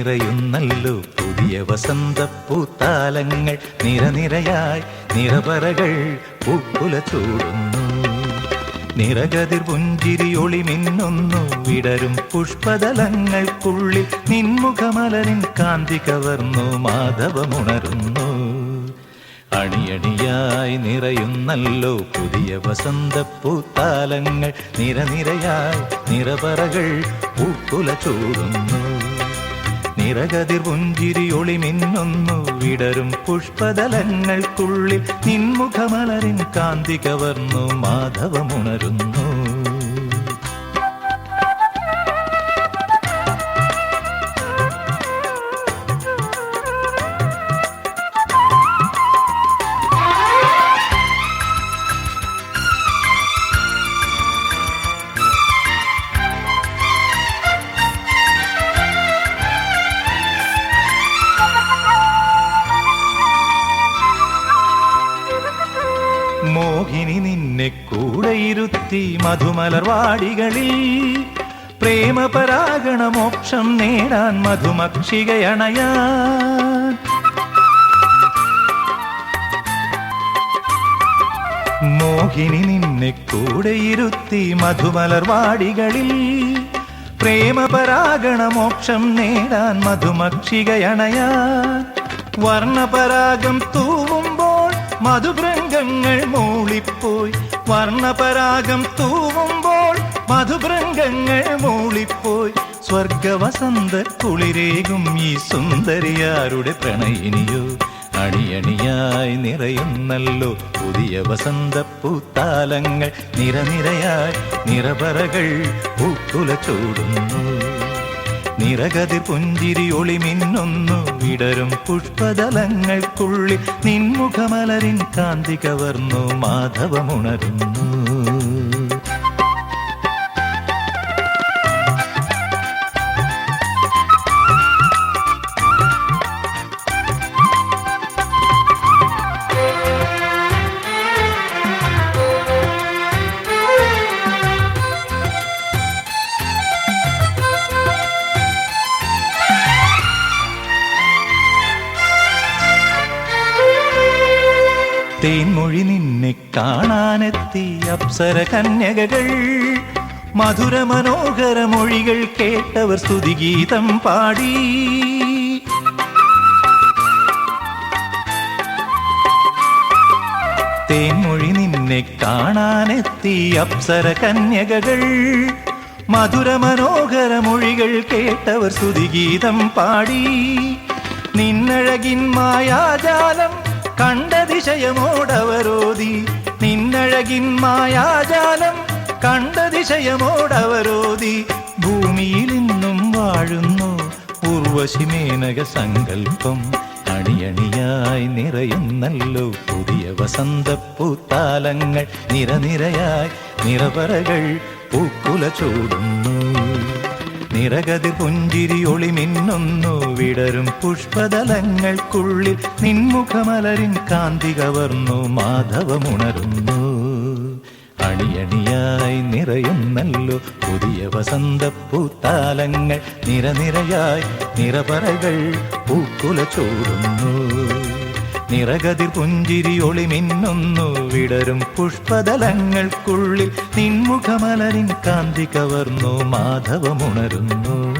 നിറയുന്നല്ലോ പുതിയ വസന്തപ്പൂത്താലങ്ങൾ. നിരനിരയായി നിറപറകൾ പൂക്കുല ചൂടുന്നു. നിറകതിർ പുഞ്ചിരി ഒളി മിന്നുന്നു. വിടരും പുഷ്പതലങ്ങൾക്കുള്ളിൽ നിൻമുഖമലരിൻ കാന്തി കവർന്നു. മാധവമുണരുന്നു. അണിയണിയായി നിറയുന്നല്ലോ പുതിയ വസന്തപ്പൂത്താലങ്ങൾ. നിരനിരയായി നിറപറകൾ പൂക്കുല ചൂടുന്നു. നിറകതിർ പുഞ്ചിരി ഒളി മിന്നുന്നു. വിടരും പുഷ്പതലങ്ങൾക്കുള്ളിൽ നിൻമുഖമലരിൻ കാന്തി കവർന്നു. മാധവമുണരുന്നു. മോഹിനി നിന്നെ കൂടെയിരുത്തി മധുമലർവാടികളിൽ പ്രേമപരാഗണമോക്ഷം നേടാൻ മധുമക്ഷികയണയാൻ. മോഹിനി നിന്നെ കൂടെയിരുത്തി മധുമലർവാടികളിൽ പ്രേമപരാഗണമോക്ഷം നേടാൻ മധുമക്ഷികയണയാൻ. വർണ്ണപരാഗം തൂവുമ്പോൾ മധുഭൃംഗങ്ങൾ മൂളിപ്പോയി. വർണ്ണപരാഗം തൂവുമ്പോൾ മധുഭൃംഗങ്ങൾ മൂളിപ്പോയി. സ്വർഗവസന്ത കുളിരേകും ഈ സുന്ദരിയാരുടെ പ്രണയിനിയോ. അണിയണിയായി നിറയുന്നല്ലോ പുതിയ വസന്തപ്പൂത്താലങ്ങൾ. നിരനിരയായി നിറപറകൾ പൂക്കുല ചൂടുന്നു. നിറകതിർ പുഞ്ചിരി ഒളി മിന്നുന്നു. വിടരും പുഷ്പതലങ്ങൾക്കുള്ളിൽ നിൻമുഖമലരിൻ കാന്തി കവർന്നു. മാധവമുണരുന്നു. തേൻമൊഴി നിന്നെ കാണാനെത്തി അപ്സര കന്യകകൾ. മധുര മനോഹര മൊഴികൾ കേട്ടവർ സ്തുതിഗീതം പാടി. തേൻമൊഴി നിന്നെ കാണാനെത്തി അപ്സര കന്യകകൾ. മധുര മനോഹര മൊഴികൾ കേട്ടവർ സ്തുതിഗീതം പാടി. നിന്നഴകിൻ മായാജാലം കണ്ടതിശയമോടവരോതി. നിന്നഴകിൻ മായാജാലം കണ്ടതിശയമോടവരോതി. ഭൂമിയിൽ ഇന്നും വാഴുന്നു ഉർവശി മേനക സങ്കൽപ്പം. അണിയണിയായി നിറയുന്നല്ലോ പുതിയ വസന്തപ്പൂത്താലങ്ങൾ. നിരനിരയായി നിറപറകൾ പൂക്കുല ചൂടുന്നു. നിറകതിർ പുഞ്ചിരി ഒളി മിന്നുന്നു. വിടരും പുഷ്പതലങ്ങൾക്കുള്ളിൽ നിൻമുഖമലരിൻ കാന്തി കവർന്നു. മാധവമുണരുന്നു. അണിയണിയായി നിറയുന്നല്ലോ പുതിയ വസന്തപ്പൂത്താലങ്ങൾ. നിരനിരയായി നിറപറകൾ പൂക്കുല ചൂടുന്നു. നിറകതിർ പുഞ്ചിരി ഒളി മിന്നുന്നു. വിടരും പുഷ്പതലങ്ങൾക്കുള്ളിൽ നിൻമുഖമലരിൻ കാന്തി കവർന്നു. മാധവമുണരുന്നു.